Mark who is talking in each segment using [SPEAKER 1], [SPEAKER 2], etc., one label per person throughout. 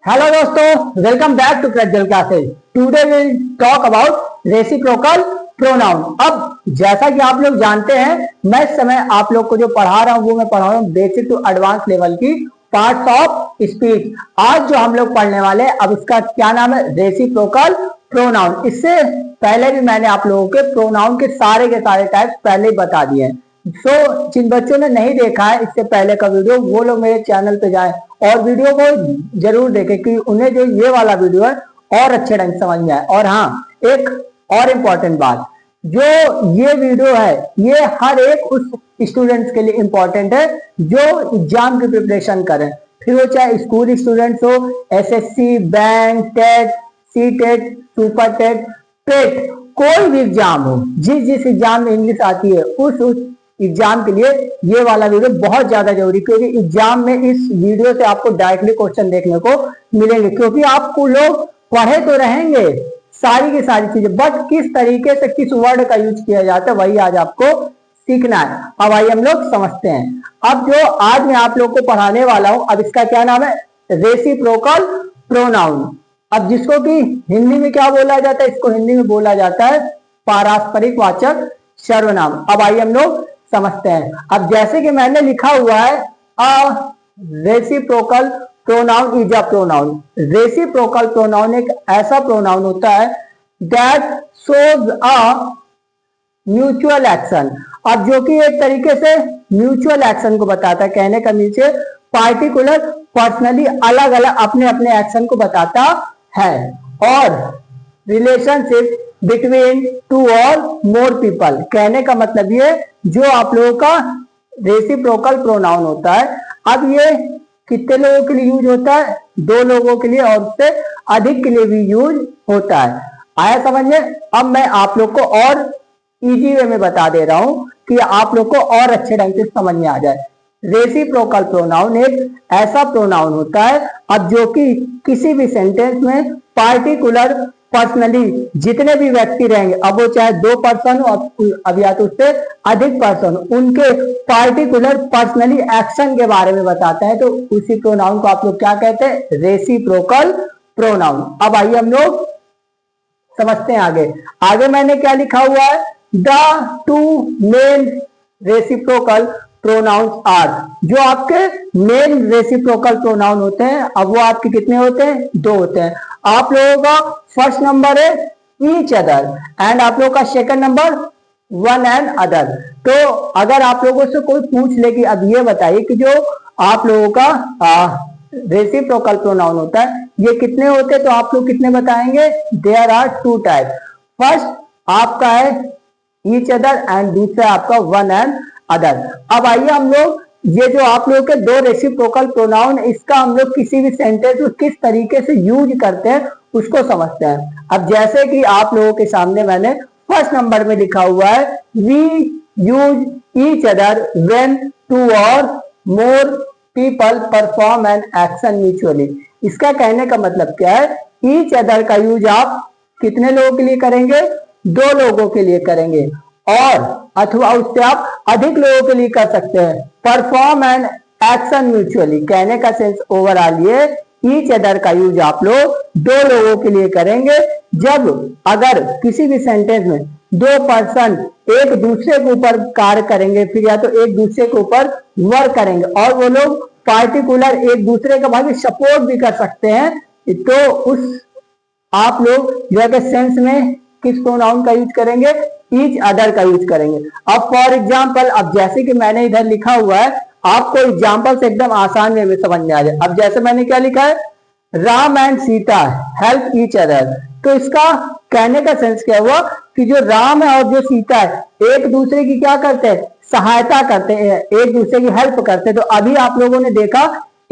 [SPEAKER 1] Hello दोस्तों, welcome back to Prajwal classes. Today will talk about reciprocal pronoun. अब जैसा कि आप लोग जानते हैं, मैं इस समय आप लोग को जो पढ़ा रहा हूँ वो मैं पढ़ा रहा हूँ बेसिक टू एडवांस लेवल की पार्ट्स ऑफ स्पीच। आज जो हम लोग पढ़ने वाले हैं, अब इसका क्या नाम है? Reciprocal pronoun. इससे पहले भी मैंने आप लोगों के प्रोनाउन के सारे टाइप्स पहले ही बता दिए हैं। जिन बच्चों ने नहीं देखा है इससे पहले का वीडियो, वो लोग मेरे चैनल पे जाएं और वीडियो को जरूर देखें कि उन्हें जो ये वाला वीडियो है और अच्छे ढंग से समझ में आए। और हाँ, एक और इम्पोर्टेंट बात, जो ये वीडियो है ये हर एक उस स्टूडेंट्स के लिए इम्पोर्टेंट है जो एग्जाम की प्रिपरेशन करें, फिर वो चाहे स्कूल स्टूडेंट्स हो, SSC, bank, TET, C TET, super TET, PET, कोई भी एग्जाम हो, जिस एग्जाम में इंग्लिश आती है उस एग्जाम के लिए ये वाला वीडियो बहुत ज्यादा जरूरी, क्योंकि एग्जाम में इस वीडियो से आपको डायरेक्टली क्वेश्चन देखने को मिलेंगे। क्योंकि आपको लोग पढ़े तो रहेंगे सारी की सारी चीजें, बट किस तरीके से किस वर्ड का यूज किया जाता है वही आज आपको सीखना है। अब आइए हम लोग समझते हैं। अब जो आज मैं आप लोग को पढ़ाने वाला हूं, अब इसका क्या नाम है? Reciprocal pronoun. अब जिसको कि हिंदी में क्या बोला जाता है? इसको हिंदी में बोला जाता है पारस्परिक वाचक सर्वनाम। अब आइए हम लोग समझते हैं। अब जैसे कि मैंने लिखा हुआ है, अ reciprocal pronoun is a pronoun. Reciprocal pronoun एक ऐसा प्रोनाउन होता है that shows a mutual action. अब जो कि एक तरीके से म्यूचुअल एक्शन को बताता है। कहने का नीचे पार्टिकुलर पर्सनली अलग अलग अपने अपने एक्शन को बताता है। और relationship between two or more people. कहने का मतलब ये जो आप लोगों का रेसिप्रोकल प्रोनाउन होता है, अब ये कितने लोगों के लिए यूज होता है? दो लोगों के लिए और उससे अधिक के लिए भी यूज होता है। आया समझ में? अब मैं आप लोग को और इजी वे में बता दे रहा हूं कि आप लोग को और अच्छे ढंग से समझ में आ जाए। रेसिप्रोकल प्रोनाउन एक ऐसा प्रोनाउन होता है अब जो कि किसी भी सेंटेंस में पार्टिकुलर पर्सनली जितने भी व्यक्ति रहेंगे, अब वो चाहे दो पर्सन हो अब या तो उससे अधिक पर्सन, उनके पार्टिकुलर पर्सनली एक्शन के बारे में बताते हैं, तो उसी प्रोनाउन को आप लोग क्या कहते हैं? Reciprocal pronoun. अब आइए हम लोग समझते हैं आगे। आगे मैंने क्या लिखा हुआ है? The two main reciprocal pronouns are. जो आपके मेन रेसिप्रोकल प्रोनाउन होते हैं, अब वो आपके कितने होते हैं? दो होते हैं। आप लोगों का फर्स्ट नंबर है ईच अदर एंड आप लोगों का second number one and other. तो अगर आप लोगों से कोई पूछ ले कि अब ये बताइए कि जो आप लोगों का रेसिप्रोकल प्रोनाउन होता है ये कितने होते हैं, तो आप लोग कितने बताएंगे? There are two type. First आपका है ईच अदर एंड दूसरा आपका वन एंड अदर। अब आइए हम लोग ये जो आप लोगों के दो रेसिप्रोकल प्रोनाउन, इसका हम लोग किसी भी सेंटेंस में किस तरीके से यूज करते हैं उसको समझते हैं। अब जैसे कि आप लोगों के सामने मैंने फर्स्ट नंबर में लिखा हुआ है, we use each other when two or more people perform an action mutually. इसका कहने का मतलब क्या है? ईच अदर का यूज आप कितने लोगों के लिए करेंगे? दो लोगों के लिए करेंगे, और अथवा उससे आप अधिक लोगों के लिए कर सकते हैं। परफॉर्म एन एक्शन म्यूचुअली, कहने का सेंस ओवरऑल ये ईच अदर का यूज आप लोग दो लोगों के लिए करेंगे जब अगर किसी भी सेंटेंस में दो पर्सन एक दूसरे के ऊपर कार्य करेंगे, फिर या तो एक दूसरे के ऊपर वर्क करेंगे, और वो लोग पार्टिकुलर एक दूसरे का भाई सपोर्ट भी कर सकते हैं, तो उस आप लोग जो है सेंस में किस प्रोनाउन का यूज करेंगे? ईच अदर का यूज करेंगे। अब फॉर एग्जाम्पल, अब जैसे कि मैंने इधर लिखा हुआ है, आपको एग्जाम्पल से एकदम आसान वे में समझ में आ जाए। अब जैसे मैंने क्या लिखा है? Ram and Sita help each other. तो इसका कहने का सेंस क्या हुआ कि जो राम है और जो सीता है एक दूसरे की क्या करते हैं? सहायता करते हैं, एक दूसरे की हेल्प करते हैं। तो अभी आप लोगों ने देखा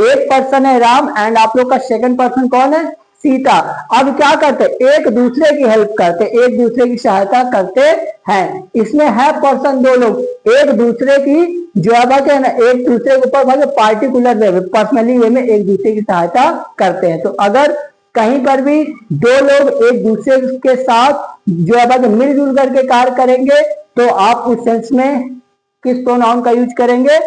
[SPEAKER 1] एक पर्सन है राम एंड आप लोग का सेकंड पर्सन कौन है? सीता। अब क्या करते? एक दूसरे की हेल्प करते, एक दूसरे की सहायता करते हैं। इसमें है पर्सन दो लोग, एक दूसरे की जो है ना एक दूसरे के ऊपर पार्टिकुलर वे में पर्सनली वे में एक दूसरे की सहायता करते हैं। तो अगर कहीं पर भी दो लोग एक दूसरे के साथ जो है मिलजुल करके कार्य करेंगे, तो आप उस सेंस में किस प्रोनाउन का यूज करेंगे?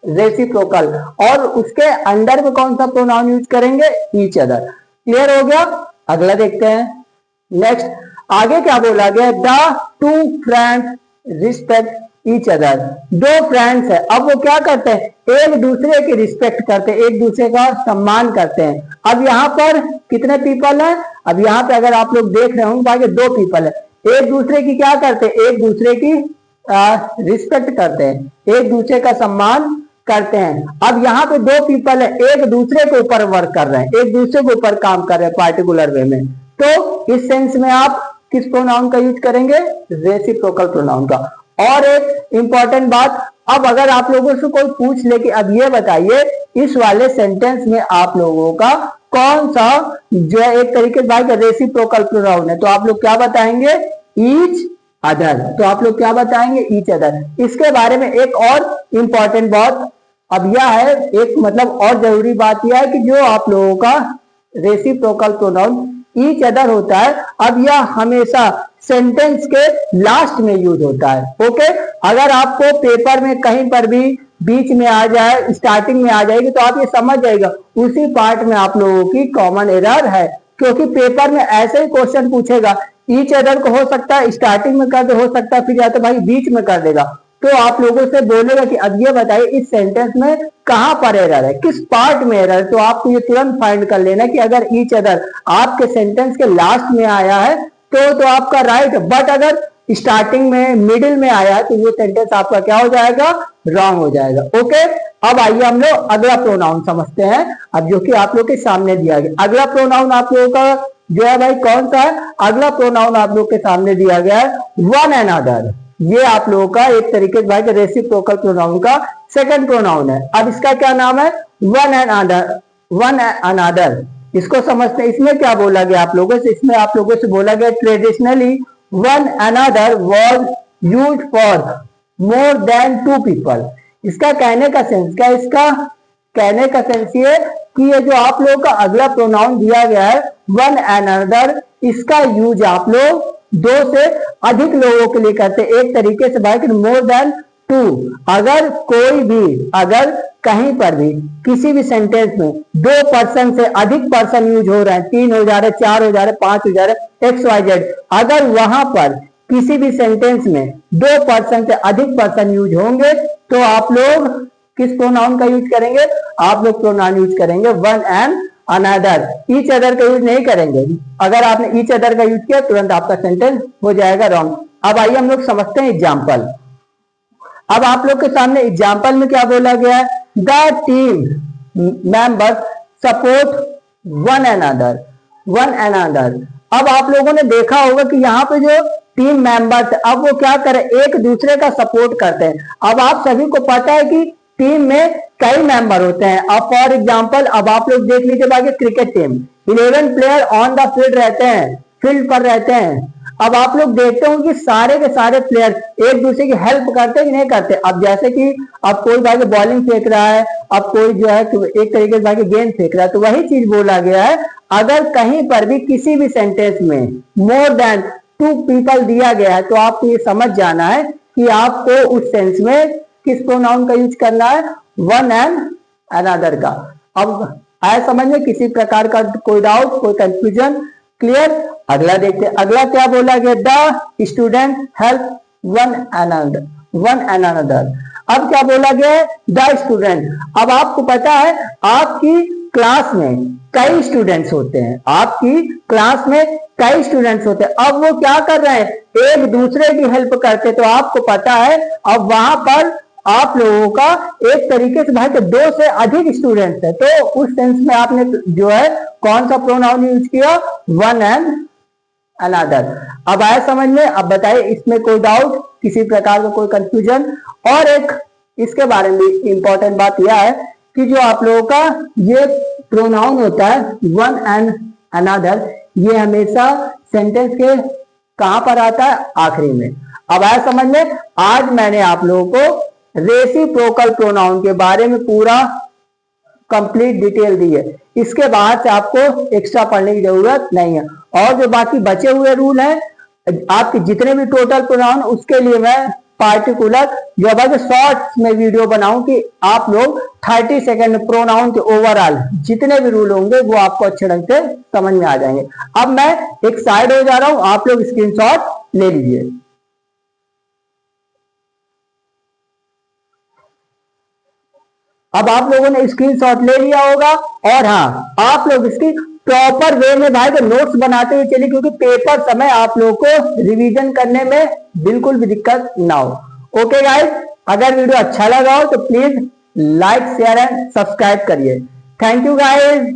[SPEAKER 1] रेसिप्रोकल, और उसके अंडर में कौन सा प्रोनाउन यूज करेंगे, ईच अदर। क्लियर हो गया? अगला देखते हैं। नेक्स्ट आगे क्या बोला गया, the two friends respect each other. दो फ्रेंड्स है, अब वो क्या करते हैं, एक दूसरे की रिस्पेक्ट करते हैं, एक दूसरे का सम्मान करते हैं। अब यहाँ पर कितने पीपल हैं, अब यहाँ पे अगर आप लोग देख रहे होंगे आगे दो पीपल है, एक दूसरे की क्या करते हैं, एक दूसरे की रिस्पेक्ट करते हैं, एक दूसरे का सम्मान करते हैं। अब यहाँ पे दो पीपल है, एक दूसरे के ऊपर वर्क कर रहे हैं, एक दूसरे के ऊपर काम कर रहे हैं पार्टिकुलर वे में, तो इस सेंस में आप किस प्रोनाउन का यूज करेंगे, रेसिप्रोकल प्रोनाउन का। और एक इंपॉर्टेंट बात, अब अगर आप लोगों से कोई पूछ ले कि अब ये बताइए इस वाले सेंटेंस में आप लोगों का कौन सा जो है एक तरीके से भाई रेसिप्रोकल प्रोनाउन है, तो आप लोग क्या बताएंगे, ईच अदर। तो आप लोग क्या बताएंगे, ईच अदर। इसके बारे में एक और इंपॉर्टेंट बात अब यह है, एक मतलब और जरूरी बात यह है कि जो आप लोगों का रेसिप्रोकल प्रोनाउन ईच अदर होता है, अब यह हमेशा सेंटेंस के लास्ट में यूज होता है। ओके, अगर आपको पेपर में कहीं पर भी बीच में आ जाए, स्टार्टिंग में आ जाएगी, तो आप ये समझ जाएगा उसी पार्ट में आप लोगों की कॉमन एरर है, क्योंकि पेपर में ऐसे ही क्वेश्चन पूछेगा, ईच अदर को हो सकता है स्टार्टिंग में कर दे, हो सकता है फिर या तो भाई बीच में कर देगा, तो आप लोगों से बोलेगा कि अब ये बताइए इस सेंटेंस में कहां पर एरर है, किस पार्ट में एरर है। तो आपको ये तुरंत फाइंड कर लेना कि अगर ईच अदर आपके सेंटेंस के लास्ट में आया है तो आपका राइट, बट अगर स्टार्टिंग में मिडिल में आया है तो वो सेंटेंस आपका क्या हो जाएगा, रॉन्ग हो जाएगा। ओके, अब आइए हम लोग अगला प्रोनाउन समझते हैं, अब जो कि आप लोग के सामने दिया गया। अगला प्रोनाउन आप लोगों का जो है भाई कौन सा है, अगला प्रोनाउन आप लोग के सामने दिया गया है वन एंड अदर। ये आप लोगों का एक तरीके से भाई रेसिप्रोकल प्रोनाउन का सेकंड प्रोनाउन है। अब इसका क्या नाम है, one and other, one and other. इसको समझते हैं, इसमें क्या बोला गया आप लोगों से, इसमें आप लोगों से बोला गया traditionally one another was used for more than two people. इसका कहने का सेंस क्या, इसका कहने का सेंस ये कि ये जो आप लोगों का अगला प्रोनाउन दिया गया है वन अनदर, इसका यूज आप लोग दो से अधिक लोगों के लिए करते हैं, एक तरीके से भाई मोर देन टू। अगर कोई भी, अगर कहीं पर भी किसी भी सेंटेंस में दो पर्सन से अधिक पर्सन यूज हो रहे हैं, तीन हो जा रहे, चार हो जा रहे, पांच हो जा रहे, एक्स वाई जेड, अगर वहां पर किसी भी सेंटेंस में दो पर्सन से अधिक पर्सन यूज होंगे तो आप लोग किस प्रोनाउन का यूज करेंगे, आप लोग प्रोनाउन यूज करेंगे one and another, each other का यूज नहीं करेंगे। अगर आपने ईच अदर का यूज किया तुरंत आपका सेंटेंस हो जाएगा रॉन्ग। अब आइए हम लोग समझते हैं एग्जाम्पल। अब आप लोग के सामने एग्जाम्पल में क्या बोला गया है, the team members support one another, one another. अब आप लोगों ने देखा होगा कि यहाँ पे जो टीम मेंबर्स अब वो क्या करें, एक दूसरे का सपोर्ट करते हैं। अब आप सभी को पता है कि टीम में कई मेंबर होते हैं। अब फॉर एग्जांपल अब आप लोग देख लीजिए बाकी cricket team 11 player on the field रहते हैं, फील्ड पर रहते हैं। अब आप लोग देखते हो कि सारे के सारे प्लेयर एक दूसरे की हेल्प करते हैं कि नहीं करते। अब जैसे कि अब कोई भाई बॉलिंग फेंक रहा है, अब कोई जो है एक तरीके से भाई गेंद फेंक रहा है, तो वही चीज बोला गया है अगर कहीं पर भी किसी भी सेंटेंस में मोर देन टू पीपल दिया गया है तो आपको ये समझ जाना है कि आपको उस सेंस में किस प्रोनाउन का यूज करना है, वन एंड अनदर का। अब आया समझ में, किसी प्रकार का कोई डाउट, कोई कंफ्यूजन, क्लियर? अगला देखते हैं, अगला क्या बोला गया, the student help one another, one another. अब क्या बोला गया है, द स्टूडेंट। अब आपको पता है आपकी क्लास में कई स्टूडेंट्स होते हैं, आपकी क्लास में कई स्टूडेंट्स होते हैं। अब वो क्या कर रहे हैं, एक दूसरे की हेल्प करते, तो आपको पता है अब वहां पर आप लोगों का एक तरीके से भाई तो दो से अधिक स्टूडेंट्स है, तो उस सेंस में आपने जो है कौन सा प्रोनाउन यूज किया, वन एंड अनदर। अब आया समझ में? अब बताइए इसमें कोई डाउट, किसी प्रकार का कोई कंफ्यूजन? और एक इसके बारे में इंपॉर्टेंट बात यह है कि जो आप लोगों का ये प्रोनाउन होता है वन एंड अनदर, ये हमेशा सेंटेंस के कहां पर आता है, आखिरी में। अब आया समझ में? आज मैंने आप लोगों को रेसिप्रोकल प्रोनाउन के बारे में पूरा कंप्लीट डिटेल दी है। इसके बाद से आपको एक्स्ट्रा पढ़ने की जरूरत नहीं है। और जो बाकी बचे हुए रूल हैं, आपके जितने भी टोटल प्रोनाउन उसके लिए मैं पार्टिकुलर जो है शॉर्ट्स में वीडियो बनाऊं कि आप लोग 30 सेकंड प्रोनाउन के ओवरऑल जितने भी रूल होंगे वो आपको अच्छे ढंग से समझ में आ जाएंगे। अब मैं एक साइड हो जा रहा हूं, आप लोग स्क्रीनशॉट ले लीजिए। अब आप लोगों ने स्क्रीनशॉट ले लिया होगा और हाँ, आप लोग इसकी प्रॉपर वे में भाई तो नोट्स बनाते हुए चलिए, क्योंकि पेपर समय आप लोग को रिवीजन करने में बिल्कुल भी दिक्कत ना हो। ओके गाइस, अगर वीडियो अच्छा लगा हो तो please like share and subscribe करिए। Thank you guys.